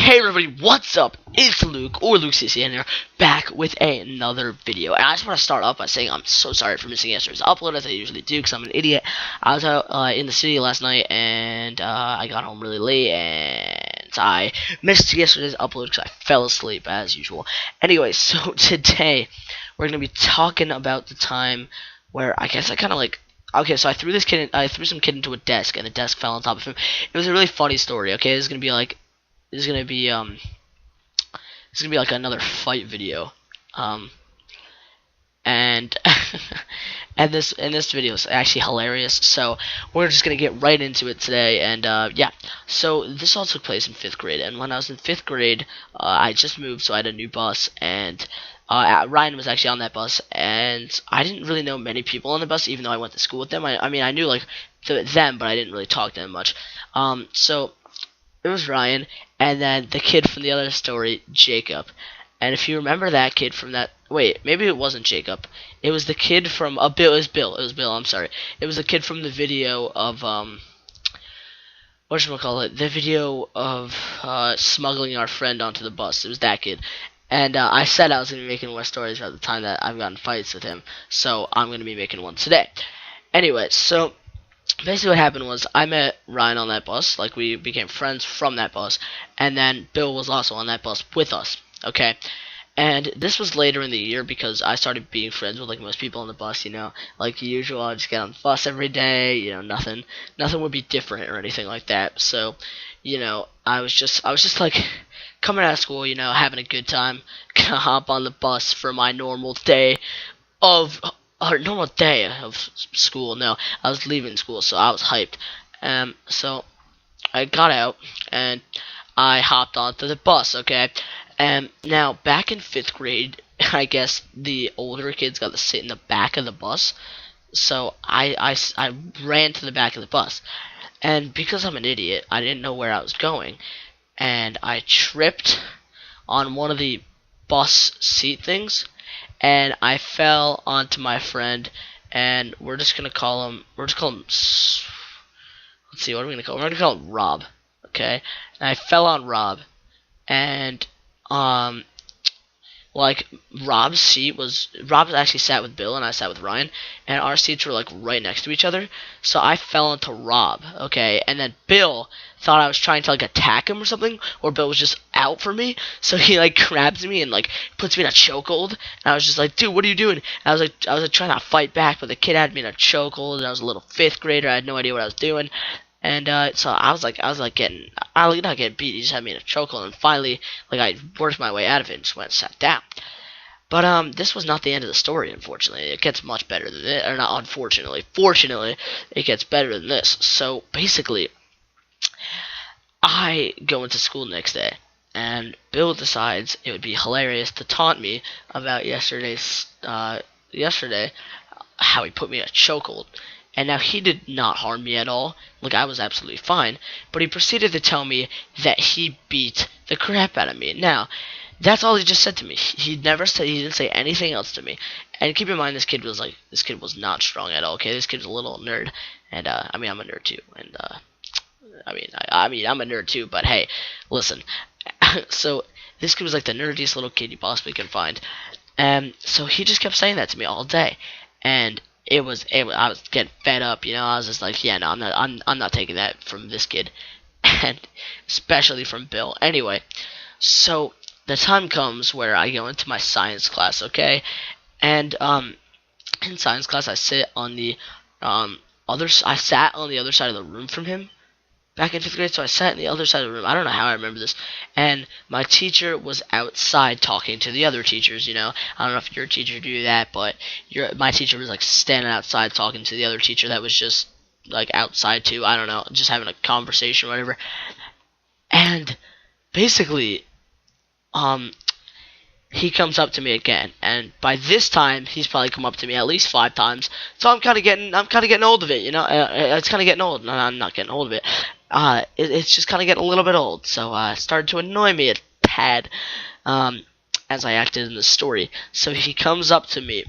Hey everybody, what's up? It's Luke, or LukeCCN here, back with another video. And I just want to start off by saying I'm so sorry for missing yesterday's upload, as I usually do, because I'm an idiot. I was out in the city last night, and I got home really late, and I missed yesterday's upload because I fell asleep, as usual. Anyway, so today, we're going to be talking about the time where I guess I kind of like... Okay, so I threw some kid into a desk, and the desk fell on top of him. It was a really funny story, okay? This is gonna be like another fight video, and and this video is actually hilarious. So we're just gonna get right into it today, and yeah. So this all took place in 5th grade, and when I was in 5th grade, I just moved, so I had a new bus, and Ryan was actually on that bus, and I didn't really know many people on the bus, even though I went to school with them. I mean, I knew like them, but I didn't really talk to them much. So it was Ryan, and then the kid from the other story, Jacob. And if you remember that kid from that... Wait, maybe it wasn't Jacob. It was the kid from... Bill. It was Bill. It was Bill, I'm sorry. It was the kid from the video of... whatchamacallit? The video of smuggling our friend onto the bus. It was that kid. And I said I was going to be making more stories at the time that I've gotten fights with him. So I'm going to be making one today. Anyway, so... basically what happened was I met Ryan on that bus, like we became friends from that bus, and then Bill was also on that bus with us, okay? And this was later in the year because I started being friends with like most people on the bus, you know, like usual. I just get on the bus every day, you know, nothing would be different or anything like that. So, you know, I was just like coming out of school, you know, having a good time, gonna hop on the bus for my normal day of school. No, I was leaving school, so I was hyped. So I got out and I hopped onto the bus, okay? And now back in 5th grade, I guess the older kids got to sit in the back of the bus. So I ran to the back of the bus, and because I'm an idiot, I didn't know where I was going, and I tripped on one of the bus seat things, and I fell onto my friend, and we're just gonna call him. Let's see, what are we gonna call him? We're gonna call him Rob, okay? And I fell on Rob, and like Rob actually sat with Bill, and I sat with Ryan, and our seats were like right next to each other. So I fell onto Rob, okay, and then Bill thought I was trying to like attack him or something, or Bill was just out for me. So he like grabs me and like puts me in a chokehold, and I was just like, dude, what are you doing? And I was like trying to fight back, but the kid had me in a chokehold, and I was a little 5th grader. I had no idea what I was doing. And so I was not getting beat. He just had me in a chokehold, and finally, like, I worked my way out of it and just went and sat down. But this was not the end of the story. Unfortunately, it gets much better than this. Or not unfortunately, fortunately, it gets better than this. So basically, I go into school the next day, and Bill decides it would be hilarious to taunt me about yesterday how he put me in a chokehold. And now he did not harm me at all. Like, I was absolutely fine. But he proceeded to tell me that he beat the crap out of me. Now, that's all he just said to me. He didn't say anything else to me. And keep in mind, this kid was not strong at all. Okay, this kid's a little nerd. And I mean, I'm a nerd too. And I mean, I'm a nerd too. But hey, listen. So this kid was like the nerdiest little kid you possibly could find. And so he just kept saying that to me all day. And I was getting fed up, you know. I was just like, yeah, no, I'm not taking that from this kid, and especially from Bill. Anyway, so the time comes where I go into my science class, okay, and in science class I sat on the other side of the room from him. Back in 5th grade, so I sat in the other side of the room. I don't know how I remember this. And my teacher was outside talking to the other teachers, you know. I don't know if your teacher do that, but my teacher was, like, standing outside talking to the other teacher that was just, like, outside, too. I don't know, just having a conversation or whatever. And basically, he comes up to me again, and by this time, he's probably come up to me at least 5 times. So I'm kind of getting old of it, you know. It's kind of getting old. No, I'm not getting old of it. It's just kind of getting a little bit old. So it started to annoy me a tad, as I acted in the story. So he comes up to me,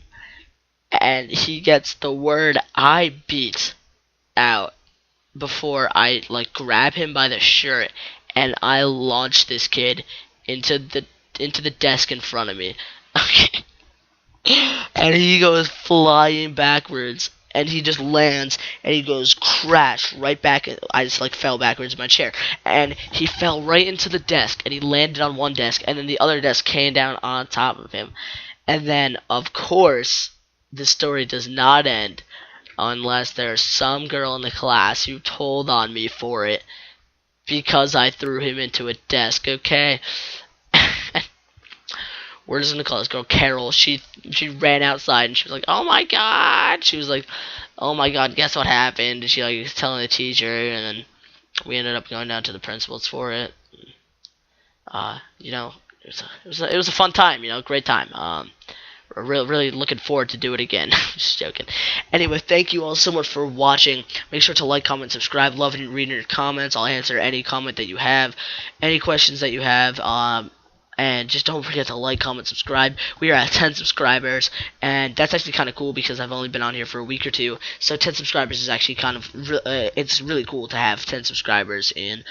and he gets the word "I beat" out before I like grab him by the shirt and I launched this kid into the desk in front of me. Okay. And he goes flying backwards, and he just lands, and he goes crash right back. I just like fell backwards in my chair, and he fell right into the desk, and he landed on one desk, and then the other desk came down on top of him. And then, of course, the story does not end unless there's some girl in the class who told on me for it because I threw him into a desk, okay? We're just gonna call this girl Carol. She ran outside and she was like, "Oh my god!" She was like, "Oh my god, guess what happened?" And she like was telling the teacher, and then we ended up going down to the principals for it. You know, it was a fun time. You know, great time. We're really looking forward to do it again. Just joking. Anyway, thank you all so much for watching. Make sure to like, comment, subscribe. Love reading your comments. I'll answer any comment that you have, any questions that you have. And just don't forget to like, comment, subscribe. We are at 10 subscribers, and that's actually kind of cool because I've only been on here for a week or two. So 10 subscribers is actually kind of it's really cool to have 10 subscribers in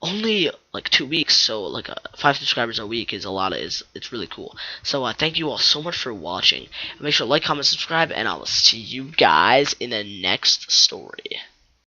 only like 2 weeks. So like 5 subscribers a week is a lot. It's really cool. So thank you all so much for watching. Make sure to like, comment, subscribe, and I will see you guys in the next story.